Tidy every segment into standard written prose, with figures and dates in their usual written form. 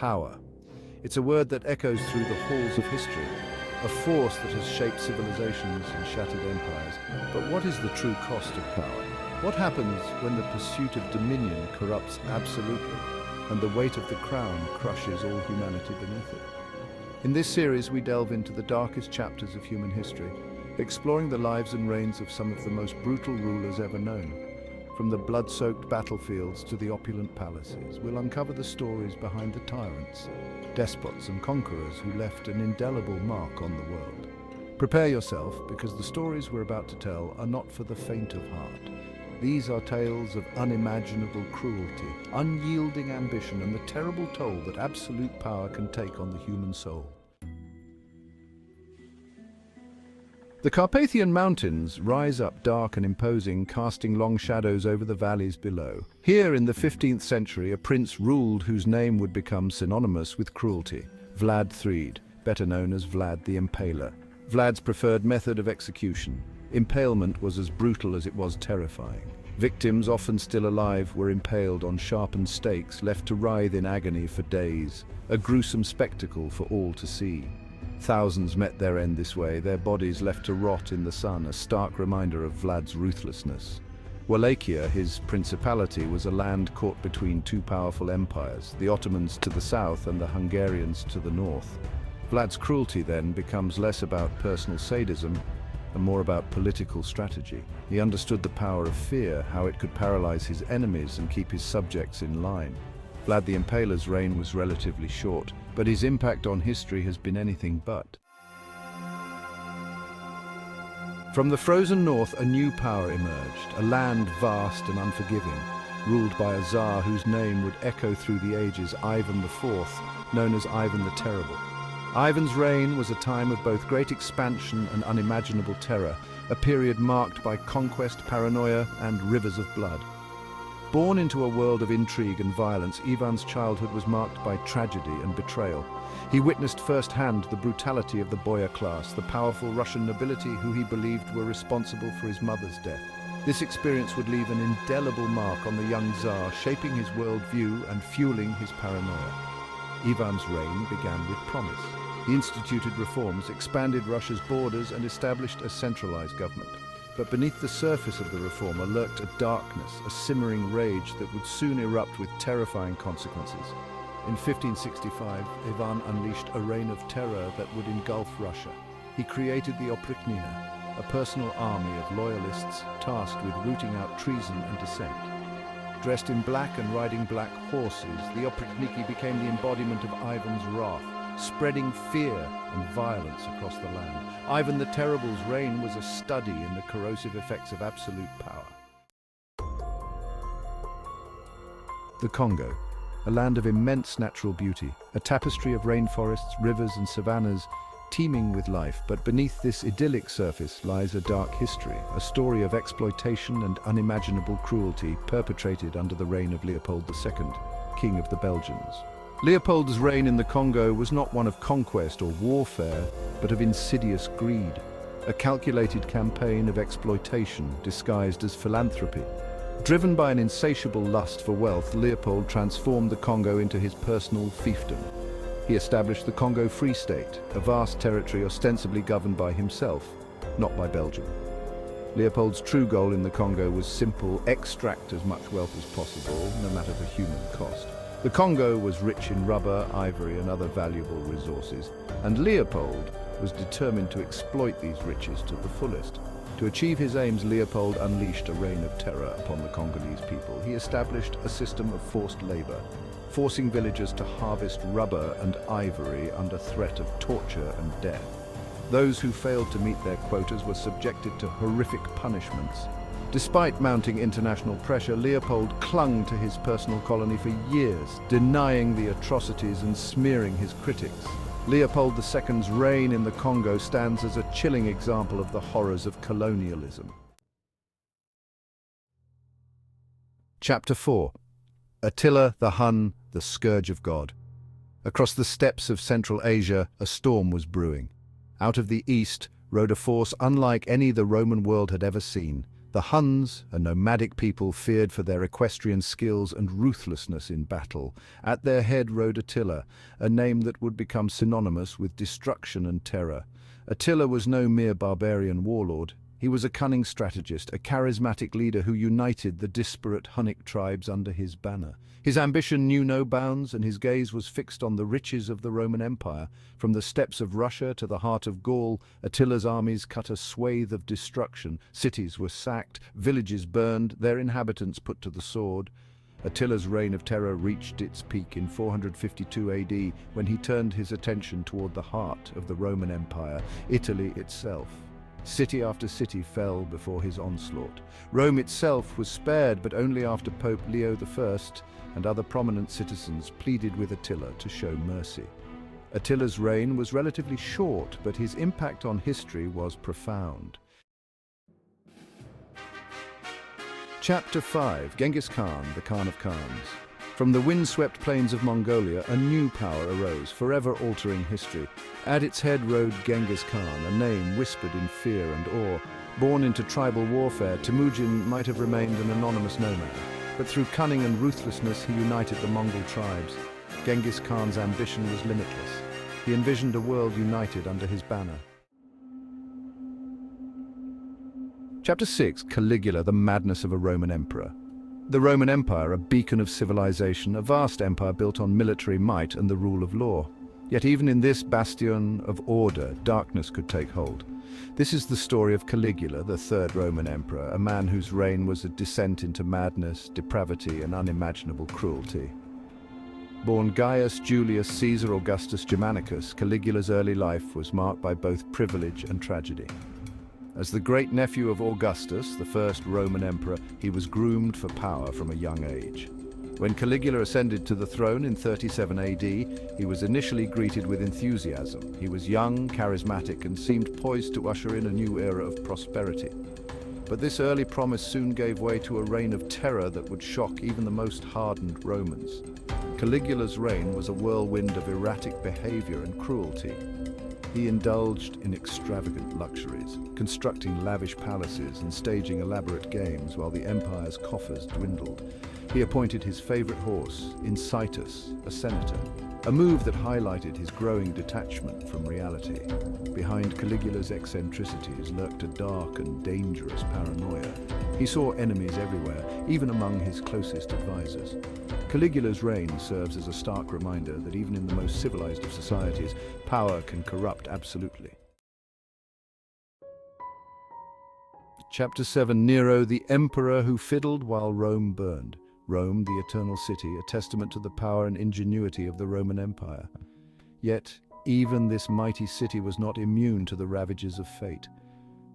power. It's a word that echoes through the halls of history, a force that has shaped civilizations and shattered empires. But what is the true cost of power? What happens when the pursuit of dominion corrupts absolutely, and the weight of the crown crushes all humanity beneath it? In this series, we delve into the darkest chapters of human history, exploring the lives and reigns of some of the most brutal rulers ever known. From the blood-soaked battlefields to the opulent palaces, we'll uncover the stories behind the tyrants, despots and conquerors who left an indelible mark on the world. Prepare yourself, because the stories we're about to tell are not for the faint of heart. These are tales of unimaginable cruelty, unyielding ambition, and the terrible toll that absolute power can take on the human soul. The Carpathian Mountains rise up dark and imposing, casting long shadows over the valleys below. Here in the 15th century, a prince ruled whose name would become synonymous with cruelty: Vlad III, better known as Vlad the Impaler. Vlad's preferred method of execution. Impalement was as brutal as it was terrifying. Victims, often still alive, were impaled on sharpened stakes, left to writhe in agony for days, a gruesome spectacle for all to see. Thousands met their end this way, their bodies left to rot in the sun, a stark reminder of Vlad's ruthlessness. Wallachia, his principality, was a land caught between two powerful empires, the Ottomans to the south and the Hungarians to the north. Vlad's cruelty then becomes less about personal sadism and more about political strategy. He understood the power of fear, how it could paralyze his enemies and keep his subjects in line. Vlad the Impaler's reign was relatively short, but his impact on history has been anything but. From the frozen north, a new power emerged, a land vast and unforgiving, ruled by a Tsar whose name would echo through the ages, Ivan IV, known as Ivan the Terrible. Ivan's reign was a time of both great expansion and unimaginable terror, a period marked by conquest, paranoia, and rivers of blood. Born into a world of intrigue and violence, Ivan's childhood was marked by tragedy and betrayal. He witnessed firsthand the brutality of the boyar class, the powerful Russian nobility who he believed were responsible for his mother's death. This experience would leave an indelible mark on the young Tsar, shaping his worldview and fueling his paranoia. Ivan's reign began with promise. He instituted reforms, expanded Russia's borders, and established a centralized government. But beneath the surface of the reformer lurked a darkness, a simmering rage that would soon erupt with terrifying consequences. In 1565, Ivan unleashed a reign of terror that would engulf Russia. He created the Oprichnina, a personal army of loyalists tasked with rooting out treason and dissent. Dressed in black and riding black horses, the Oprichniki became the embodiment of Ivan's wrath, spreading fear and violence across the land. Ivan the Terrible's reign was a study in the corrosive effects of absolute power. The Congo, a land of immense natural beauty, a tapestry of rainforests, rivers and savannas, teeming with life. But beneath this idyllic surface lies a dark history, a story of exploitation and unimaginable cruelty perpetrated under the reign of Leopold II, King of the Belgians. Leopold's reign in the Congo was not one of conquest or warfare, but of insidious greed, a calculated campaign of exploitation disguised as philanthropy. Driven by an insatiable lust for wealth, Leopold transformed the Congo into his personal fiefdom. He established the Congo Free State, a vast territory ostensibly governed by himself, not by Belgium. Leopold's true goal in the Congo was simple: extract as much wealth as possible, no matter the human cost. The Congo was rich in rubber, ivory, and other valuable resources, and Leopold was determined to exploit these riches to the fullest. To achieve his aims, Leopold unleashed a reign of terror upon the Congolese people. He established a system of forced labor, forcing villagers to harvest rubber and ivory under threat of torture and death. Those who failed to meet their quotas were subjected to horrific punishments. Despite mounting international pressure, Leopold clung to his personal colony for years, denying the atrocities and smearing his critics. Leopold II's reign in the Congo stands as a chilling example of the horrors of colonialism. Chapter 4. Attila the Hun, the Scourge of God. Across the steppes of Central Asia, a storm was brewing. Out of the east rode a force unlike any the Roman world had ever seen, The Huns, a nomadic people feared for their equestrian skills and ruthlessness in battle. At their head rode Attila, a name that would become synonymous with destruction and terror. Attila was no mere barbarian warlord. He was a cunning strategist, a charismatic leader who united the disparate Hunnic tribes under his banner. His ambition knew no bounds, and his gaze was fixed on the riches of the Roman Empire. From the steppes of Russia to the heart of Gaul, Attila's armies cut a swathe of destruction. Cities were sacked, villages burned, their inhabitants put to the sword. Attila's reign of terror reached its peak in 452 AD, when he turned his attention toward the heart of the Roman Empire, Italy itself. City after city fell before his onslaught. Rome itself was spared, but only after Pope Leo I and other prominent citizens pleaded with Attila to show mercy. Attila's reign was relatively short, but his impact on history was profound. Chapter 5: Genghis Khan, the Khan of Khans. From the windswept plains of Mongolia, a new power arose, forever altering history. At its head rode Genghis Khan, a name whispered in fear and awe. Born into tribal warfare, Temujin might have remained an anonymous nomad. But through cunning and ruthlessness, he united the Mongol tribes. Genghis Khan's ambition was limitless. He envisioned a world united under his banner. Chapter 6: Caligula, the madness of a Roman emperor. The Roman Empire, a beacon of civilization, a vast empire built on military might and the rule of law. Yet even in this bastion of order, darkness could take hold. This is the story of Caligula, the third Roman emperor, a man whose reign was a descent into madness, depravity, and unimaginable cruelty. Born Gaius Julius Caesar Augustus Germanicus, Caligula's early life was marked by both privilege and tragedy. As the great-nephew of Augustus, the first Roman emperor, he was groomed for power from a young age. When Caligula ascended to the throne in 37 AD, he was initially greeted with enthusiasm. He was young, charismatic, and seemed poised to usher in a new era of prosperity. But this early promise soon gave way to a reign of terror that would shock even the most hardened Romans. Caligula's reign was a whirlwind of erratic behavior and cruelty. He indulged in extravagant luxuries, constructing lavish palaces and staging elaborate games while the empire's coffers dwindled. He appointed his favorite horse, Incitus, a senator, a move that highlighted his growing detachment from reality. Behind Caligula's eccentricities lurked a dark and dangerous paranoia. He saw enemies everywhere, even among his closest advisors. Caligula's reign serves as a stark reminder that even in the most civilized of societies, power can corrupt absolutely. Chapter 7: Nero, the emperor who fiddled while Rome burned. Rome, the eternal city, a testament to the power and ingenuity of the Roman Empire. Yet, even this mighty city was not immune to the ravages of fate.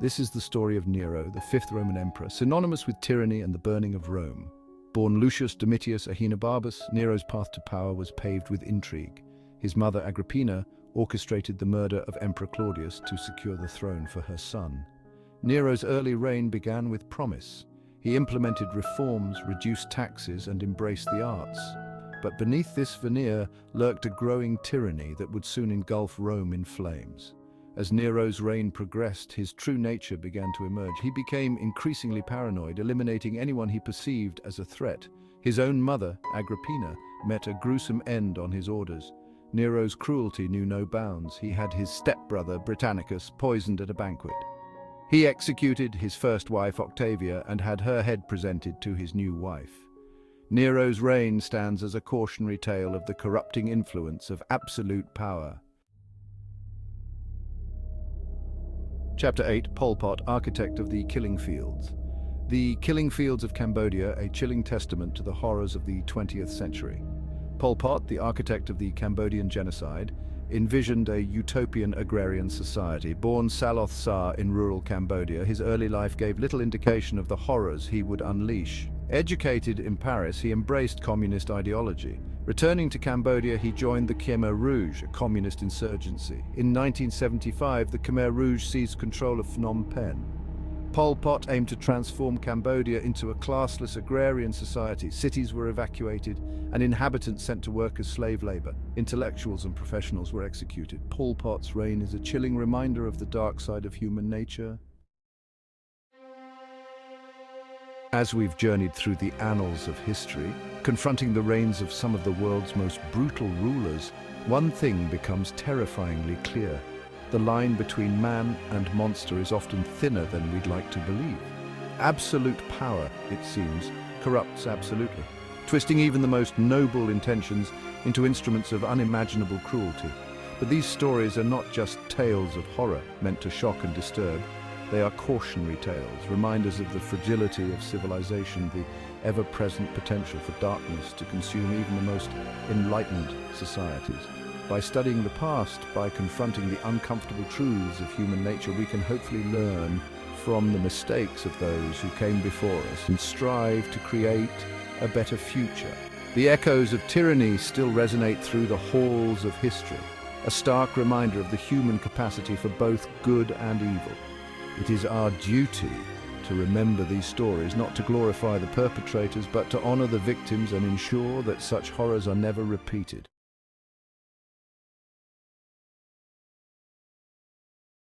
This is the story of Nero, the fifth Roman emperor, synonymous with tyranny and the burning of Rome. Born Lucius Domitius Ahenobarbus, Nero's path to power was paved with intrigue. His mother Agrippina orchestrated the murder of Emperor Claudius to secure the throne for her son. Nero's early reign began with promise. He implemented reforms, reduced taxes, and embraced the arts. But beneath this veneer lurked a growing tyranny that would soon engulf Rome in flames. As Nero's reign progressed, his true nature began to emerge. He became increasingly paranoid, eliminating anyone he perceived as a threat. His own mother, Agrippina, met a gruesome end on his orders. Nero's cruelty knew no bounds. He had his stepbrother, Britannicus, poisoned at a banquet. He executed his first wife, Octavia, and had her head presented to his new wife. Nero's reign stands as a cautionary tale of the corrupting influence of absolute power. Chapter 8: Pol Pot, architect of the killing fields. The killing fields of Cambodia, a chilling testament to the horrors of the 20th century. Pol Pot, the architect of the Cambodian genocide, envisioned a utopian agrarian society. Born Saloth Sa in rural Cambodia, his early life gave little indication of the horrors he would unleash. Educated in Paris, he embraced communist ideology. Returning to Cambodia, he joined the Khmer Rouge, a communist insurgency. In 1975, the Khmer Rouge seized control of Phnom Penh. Pol Pot aimed to transform Cambodia into a classless agrarian society. Cities were evacuated and inhabitants sent to work as slave labor. Intellectuals and professionals were executed. Pol Pot's reign is a chilling reminder of the dark side of human nature. As we've journeyed through the annals of history, confronting the reigns of some of the world's most brutal rulers, one thing becomes terrifyingly clear. The line between man and monster is often thinner than we'd like to believe. Absolute power, it seems, corrupts absolutely, twisting even the most noble intentions into instruments of unimaginable cruelty. But these stories are not just tales of horror meant to shock and disturb. They are cautionary tales, reminders of the fragility of civilization, the ever-present potential for darkness to consume even the most enlightened societies. By studying the past, by confronting the uncomfortable truths of human nature, we can hopefully learn from the mistakes of those who came before us and strive to create a better future. The echoes of tyranny still resonate through the halls of history, a stark reminder of the human capacity for both good and evil. It is our duty to remember these stories, not to glorify the perpetrators, but to honor the victims and ensure that such horrors are never repeated.